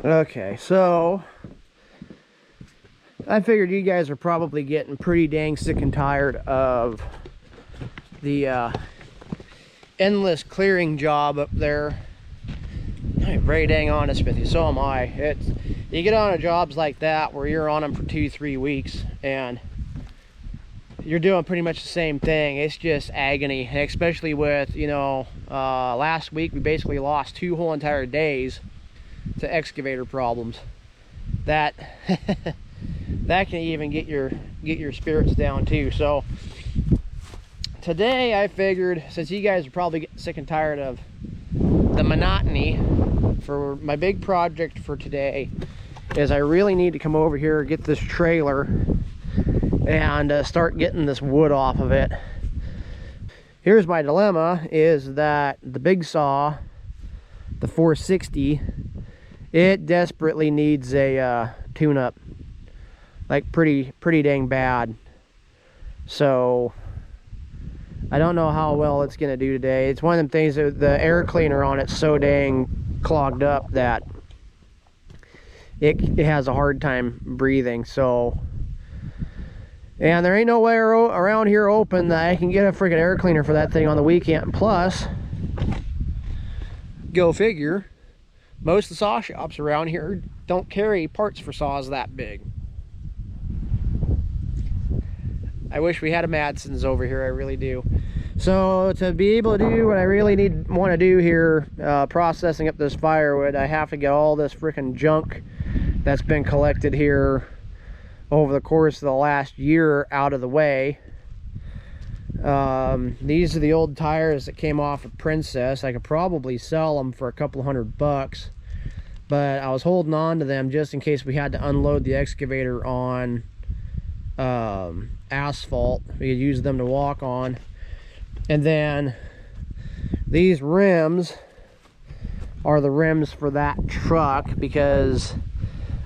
Okay, so I figured you guys are probably getting pretty dang sick and tired of the endless clearing job up there. I'm very dang honest with you, so am I. You get on jobs like that where you're on them for 2-3 weeks and you're doing pretty much the same thing. It's just agony, and especially with, you know, last week we basically lost 2 whole entire days to excavator problems. That that can even get your spirits down too. So today I figured, since you guys are probably getting sick and tired of the monotony, for my big project for today is I really need to come over here, get this trailer, and start getting this wood off of it. Here's my dilemma, is that the big saw, the 460, it desperately needs a tune-up, like pretty dang bad. So I don't know how well it's gonna do today. It's one of them things that the air cleaner on it's so dang clogged up that it has a hard time breathing. So, and there ain't no way around here open that I can get a freaking air cleaner for that thing on the weekend. Plus, go figure, most of the saw shops around here don't carry parts for saws that big. I wish we had a Madson's over here, I really do. So to be able to do what I really want to do here, processing up this firewood, I have to get all this freaking junk that's been collected here over the course of the last year out of the way. These are the old tires that came off of Princess. I could probably sell them for a couple $100, but I was holding on to them just in case we had to unload the excavator on asphalt. We could use them to walk on. And then these rims are the rims for that truck, because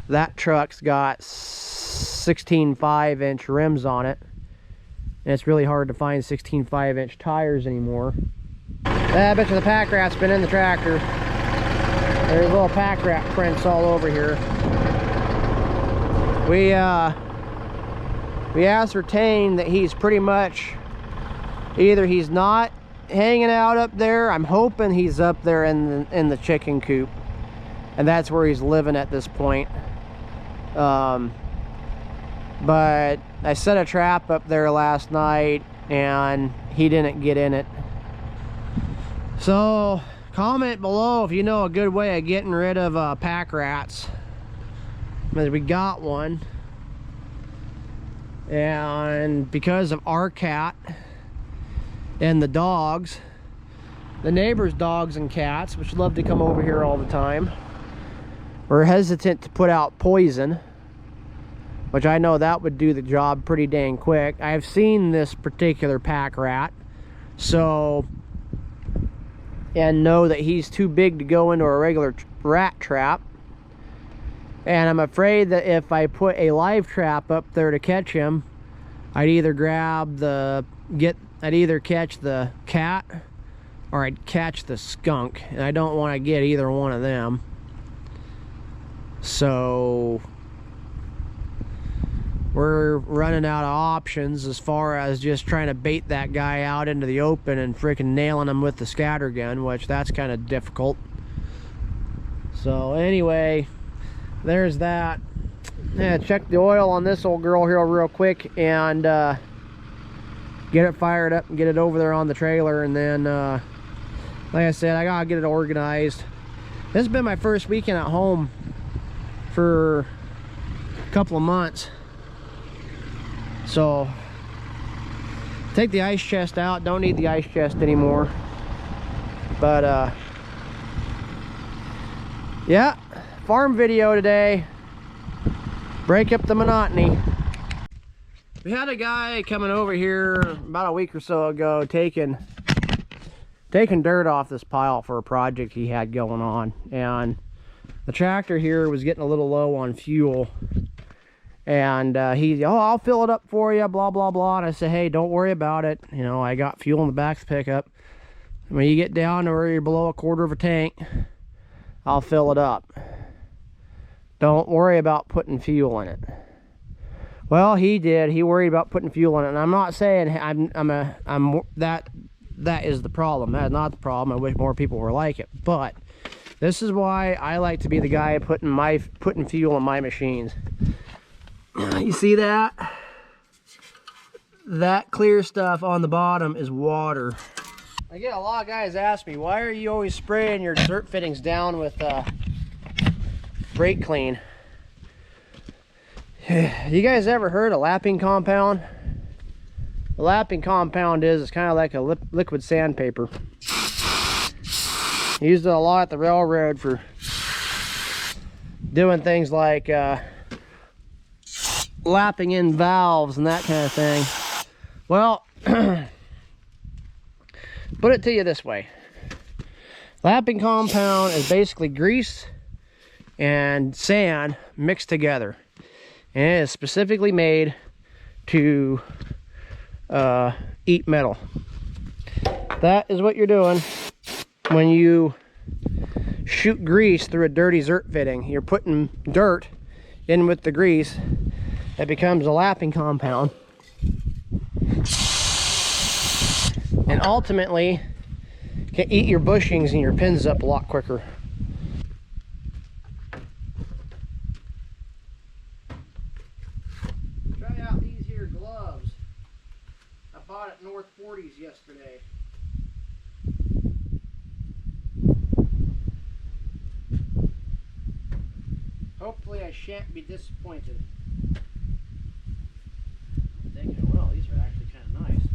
that truck's got 16 5-inch rims on it, and it's really hard to find 16 5-inch tires anymore. I bet you the pack rat's been in the tractor. There's little pack rat prints all over here. We ascertained that he's pretty much, either he's not hanging out up there, I'm hoping he's up there in the chicken coop, and that's where he's living at this point. But I set a trap up there last night and he didn't get in it. So comment below if you know a good way of getting rid of pack rats, because we got one. And because of our cat and the dogs, the neighbors' dogs and cats, which love to come over here all the time, we're hesitant to put out poison, which I know that would do the job pretty dang quick. I've seen this particular pack rat, so, and know that he's too big to go into a regular rat trap. And I'm afraid that if I put a live trap up there to catch him, I'd either I'd either catch the cat or I'd catch the skunk, and I don't want to get either one of them. So we're running out of options as far as just trying to bait that guy out into the open and freaking nailing him with the scatter gun, which that's kind of difficult. So anyway, there's that. Yeah, check the oil on this old girl here real quick and get it fired up and get it over there on the trailer. And then like I said, I gotta get it organized. This has been my first weekend at home for a couple of months, so take the ice chest out. Don't need the ice chest anymore. But yeah, farm video today. Break up the monotony. We had a guy coming over here about a week or so ago taking dirt off this pile for a project he had going on, and the tractor here was getting a little low on fuel, and oh, I'll fill it up for you, blah blah blah. And I said, hey, don't worry about it, you know, I got fuel in the back of the pickup. When you get down to where you're below a quarter of a tank, I'll fill it up. don't worry about putting fuel in it. Well, he did. He worried about putting fuel in it, and I'm not saying that is the problem. That's not the problem. I wish more people were like it, but this is why I like to be the guy putting fuel in my machines. You see that? That clear stuff on the bottom is water. I get a lot of guys ask me, why are you always spraying your dirt fittings down with brake clean? You guys ever heard of lapping compound? The lapping compound it's kind of like a liquid sandpaper. Used it a lot at the railroad for doing things like lapping in valves and that kind of thing. Well, put it to you this way. Lapping compound is basically grease and sand mixed together. And it is specifically made to eat metal. That is what you're doing when you shoot grease through a dirty dirt fitting. You're putting dirt in with the grease. It becomes a lapping compound. And ultimately can eat your bushings and your pins up a lot quicker. Try out these here gloves. I bought at North 40s yesterday. Hopefully I shan't be disappointed. I'm thinking, well, these are actually kind of nice.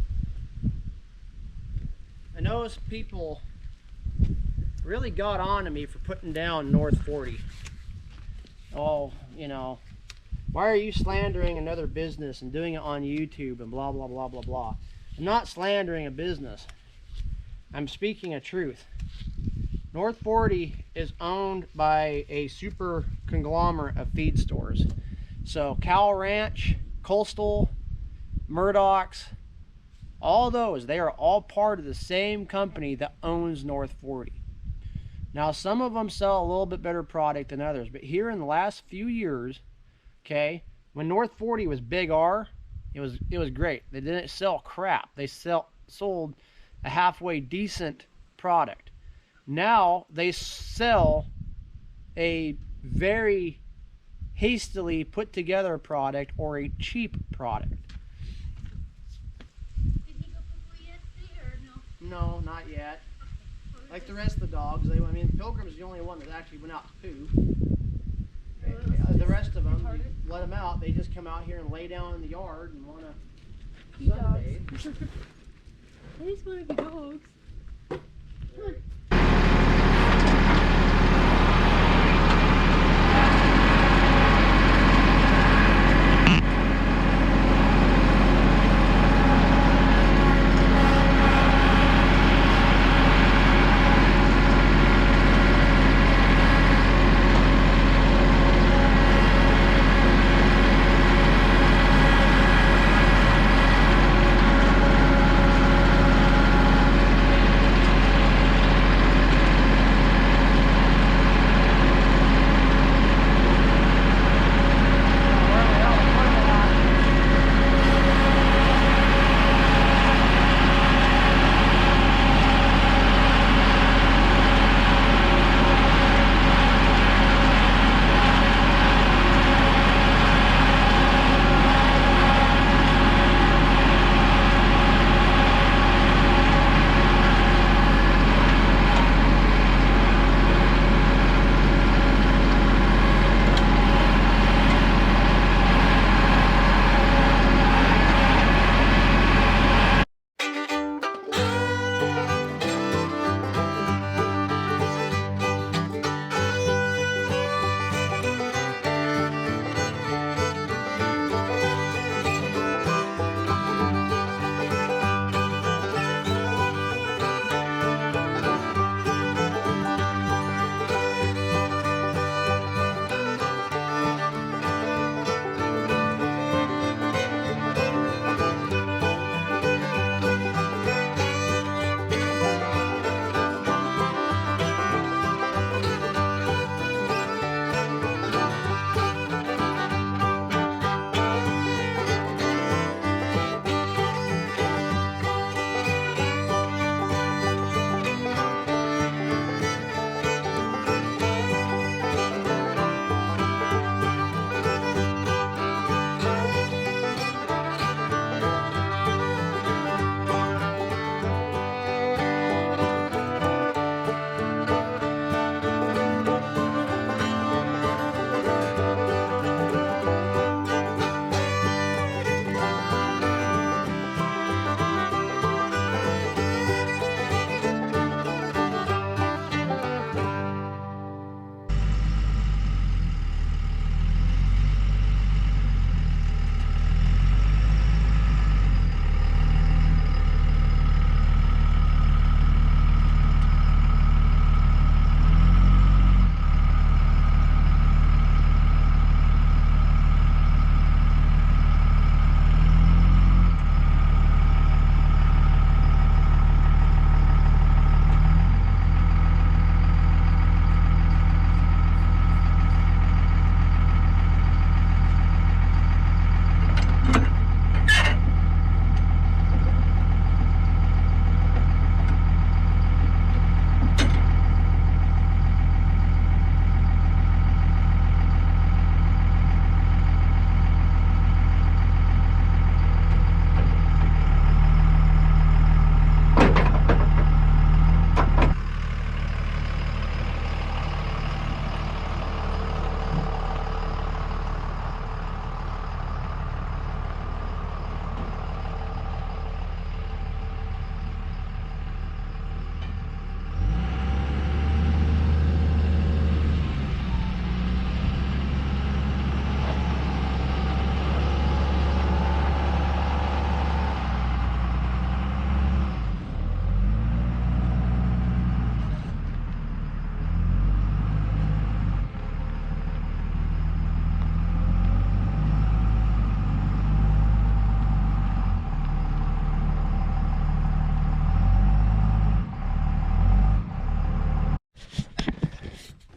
I noticed people really got on to me for putting down North 40. Oh, you know, why are you slandering another business and doing it on YouTube and blah, blah, blah, blah, blah. I'm not slandering a business. I'm speaking a truth. North 40 is owned by a super conglomerate of feed stores. So Cow Ranch, Coastal, Murdoch's, all those, they are all part of the same company that owns North 40. Now, some of them sell a little bit better product than others, but here in the last few years, okay, when North 40 was Big R, it was great. They didn't sell crap. They sold a halfway decent product. Now they sell a very hastily put together product or a cheap product. Did he go poo-poo yesterday or no? No, not yet. Like the rest of the dogs, I mean, Pilgrim's the only one that actually went out to poo. The rest of them, you let them out, they just come out here and lay down in the yard and want to sunbathe. I just want to be dogs. Come on.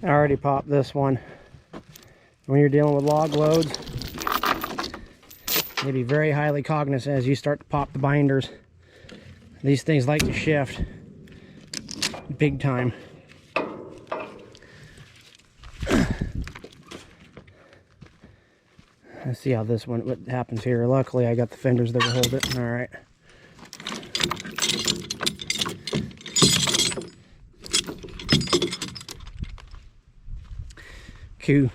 I already popped this one. When you're dealing with log loads, you be very highly cognizant as you start to pop the binders. These things like to shift big time. Let's see how this one, what happens here. Luckily, I got the fenders that will hold it. All right. Coo.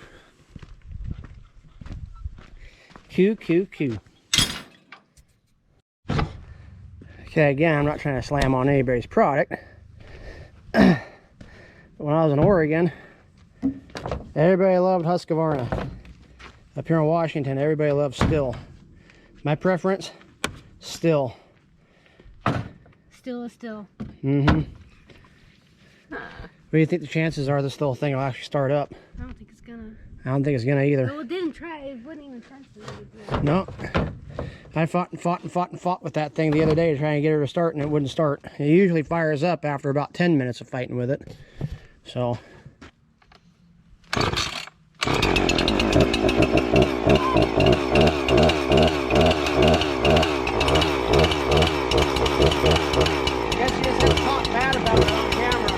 Coo, coo, coo. Okay, again, I'm not trying to slam on anybody's product. But when I was in Oregon, everybody loved Husqvarna. Up here in Washington, everybody loves Still. My preference, Still. Still is still. Mm-hmm. What do you think the chances are this little thing will actually start up? I don't think it's gonna. I don't think it's gonna either. Well, it didn't try. It wouldn't even try to. No. I fought with that thing the other day to try and get her to start, and it wouldn't start. It usually fires up after about 10 minutes of fighting with it. So. Guess you just have to talk bad about it on camera.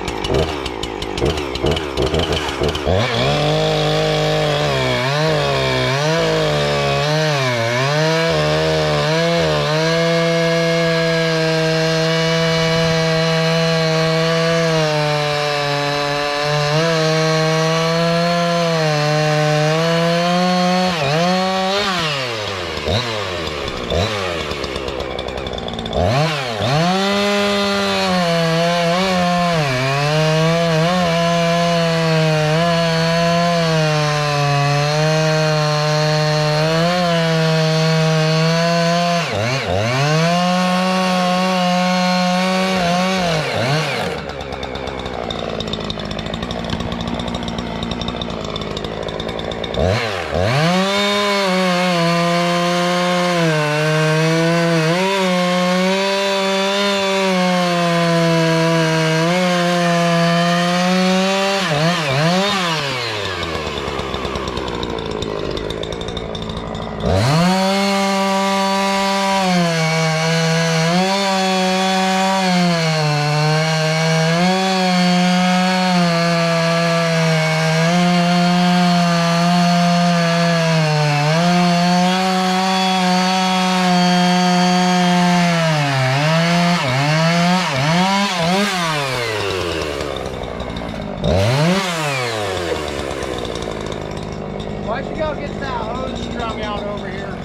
Why don't you go get that hose strung out over here?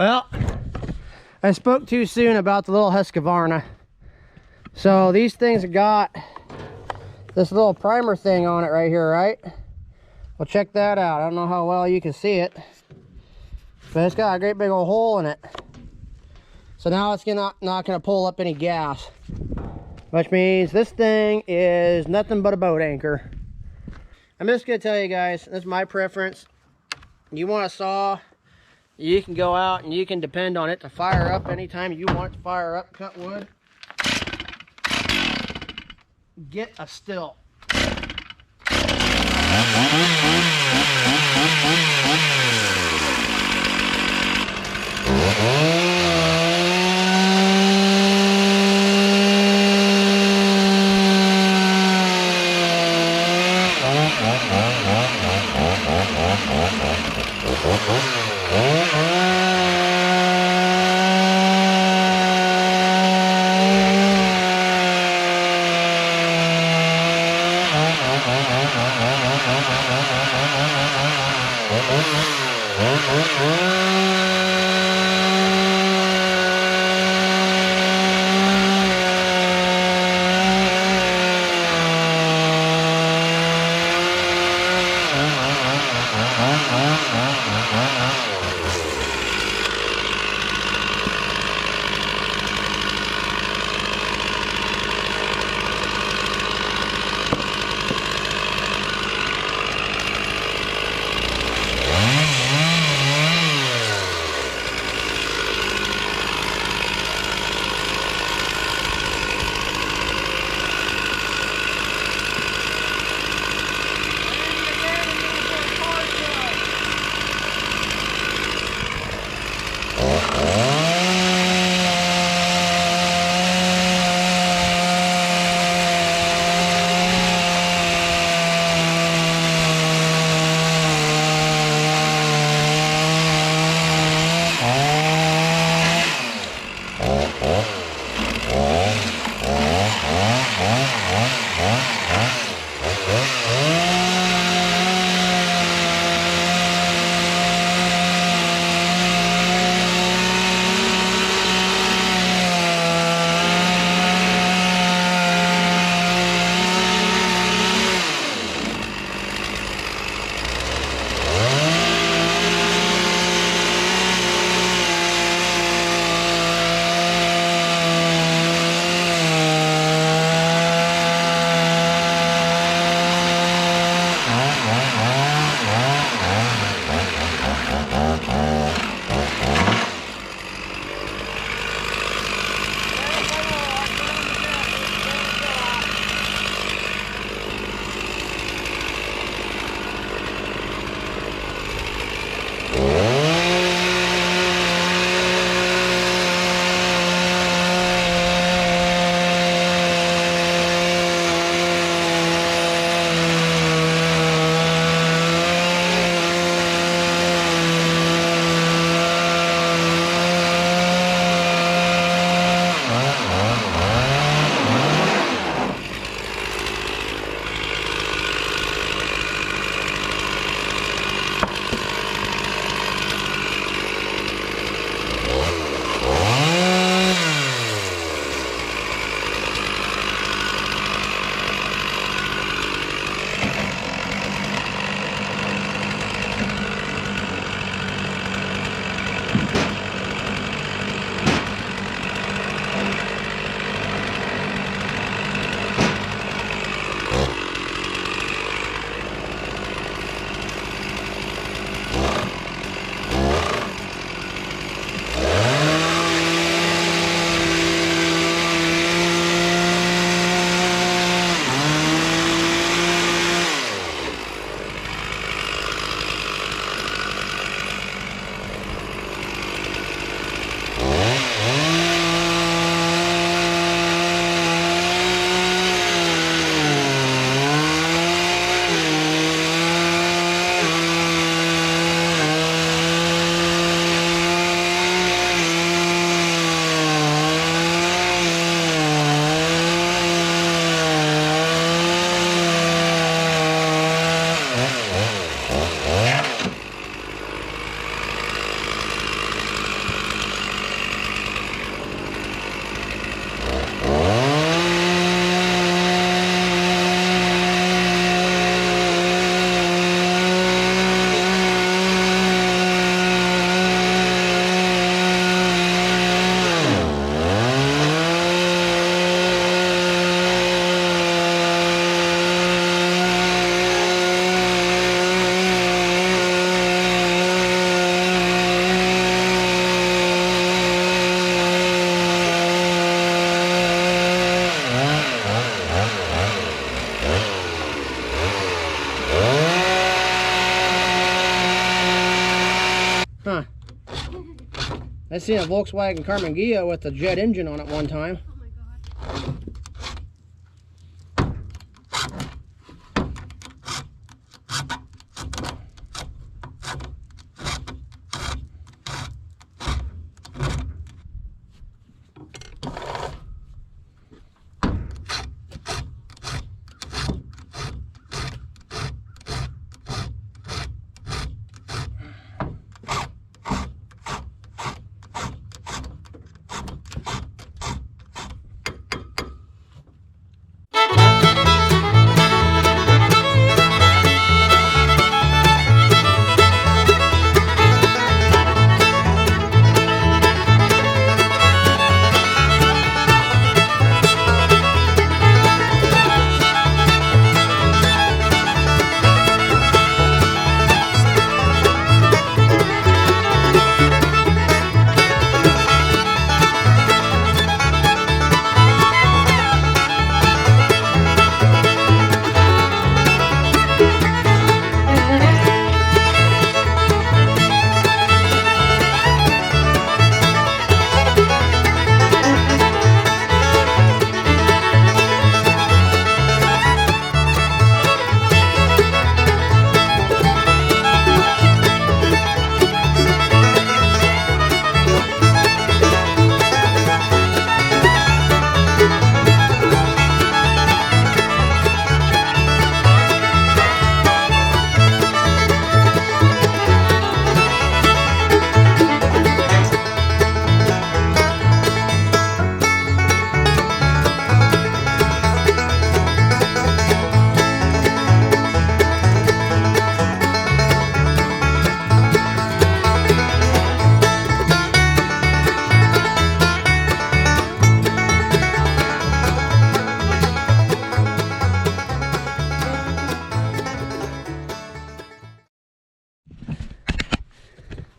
Well, I spoke too soon about the little Husqvarna. So these things have got this little primer thing on it right here, right? Well, check that out. I don't know how well you can see it, but it's got a great big old hole in it. So now it's not gonna pull up any gas, which means this thing is nothing but a boat anchor. I'm just gonna tell you guys, this is my preference. You want a saw, you can go out and you can depend on it to fire up anytime you want it to fire up, cut wood. Get a still. I seen a Volkswagen Carmen Ghia with a jet engine on it one time. Oh my god.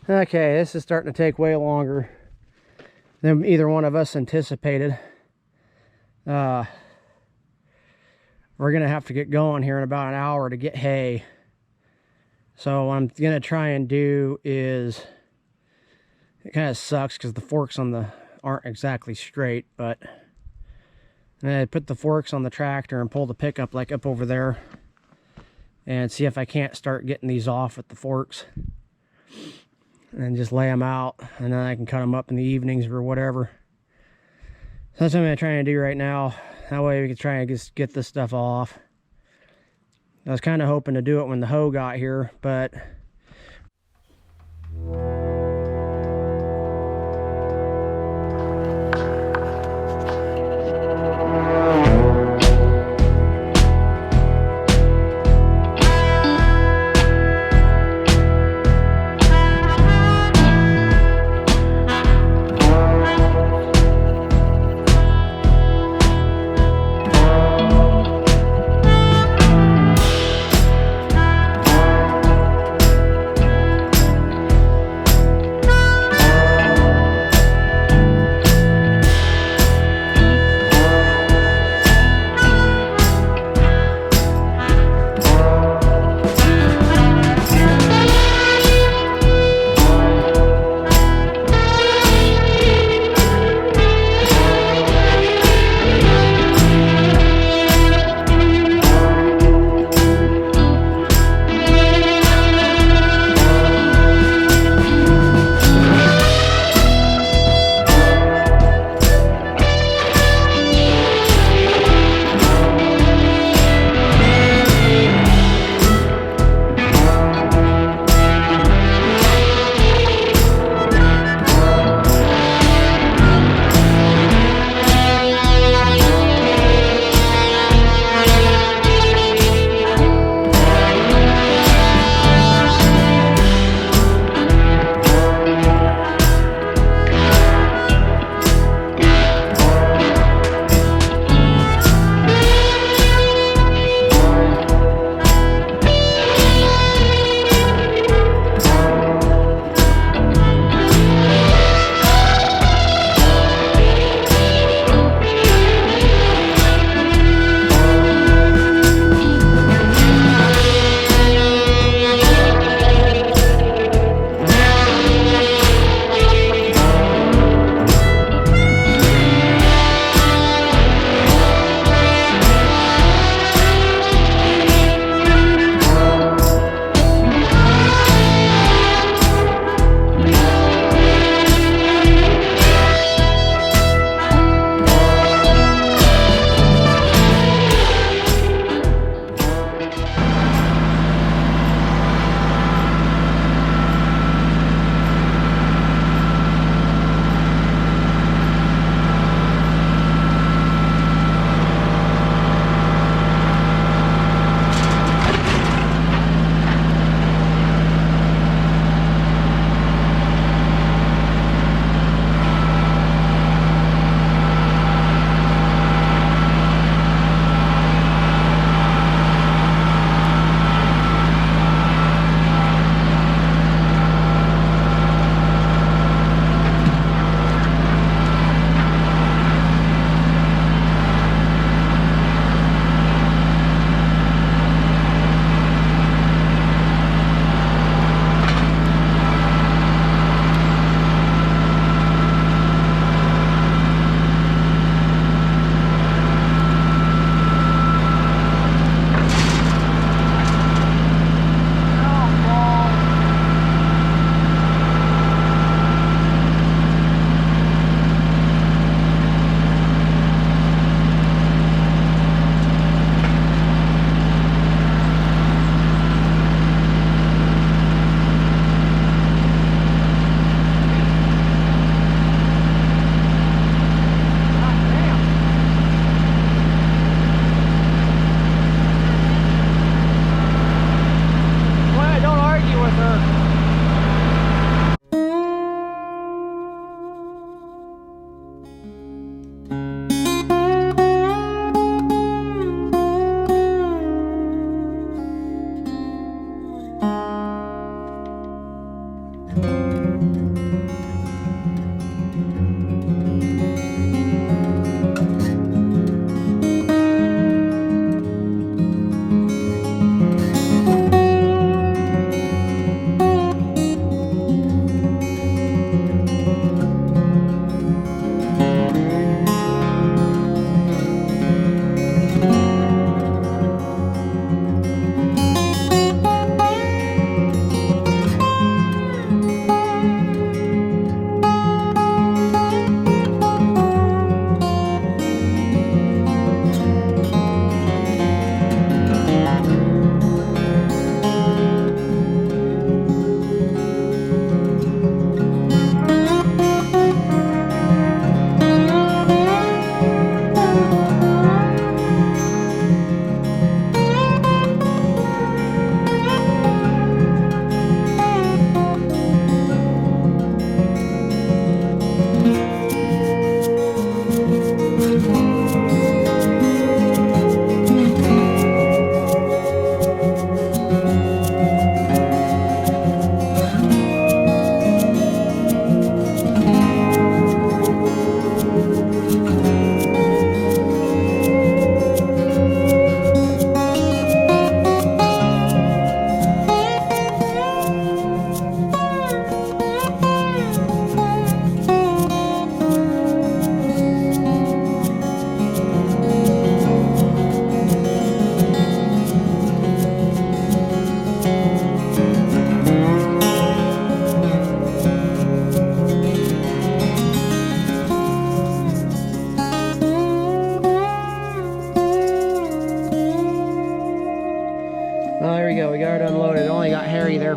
Okay, this is starting to take way longer than either one of us anticipated. We're gonna have to get going here in about an hour to get hay. So what I'm gonna try and do is, it kind of sucks because the forks on the aren't exactly straight, but then I put the forks on the tractor and pull the pickup like up over there and see if I can't start getting these off with the forks and just lay them out, and then I can cut them up in the evenings or whatever. So that's what I'm going to try and do right now. That way we can try and just get this stuff off. I was kind of hoping to do it when the hoe got here, but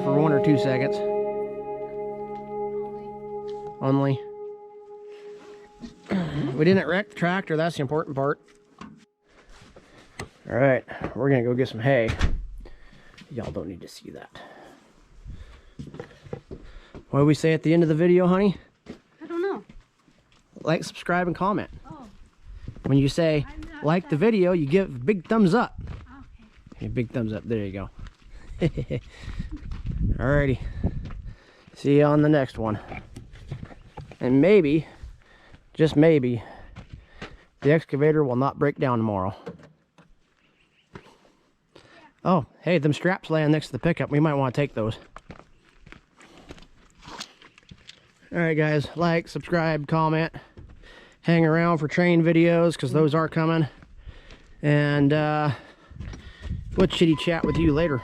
for 1 or 2 seconds. Only. We didn't wreck the tractor, that's the important part. Alright, we're gonna go get some hay. Y'all don't need to see that. What do we say at the end of the video, honey? I don't know. Like, subscribe, and comment. Oh. When you say like the video, you give a big thumbs up. Okay. A big thumbs up. There you go. Alrighty. See you on the next one. And maybe, just maybe, the excavator will not break down tomorrow. Oh, hey, them straps laying next to the pickup. We might want to take those. Alright guys, like, subscribe, comment, hang around for train videos because those are coming. And we'll chitty chat with you later.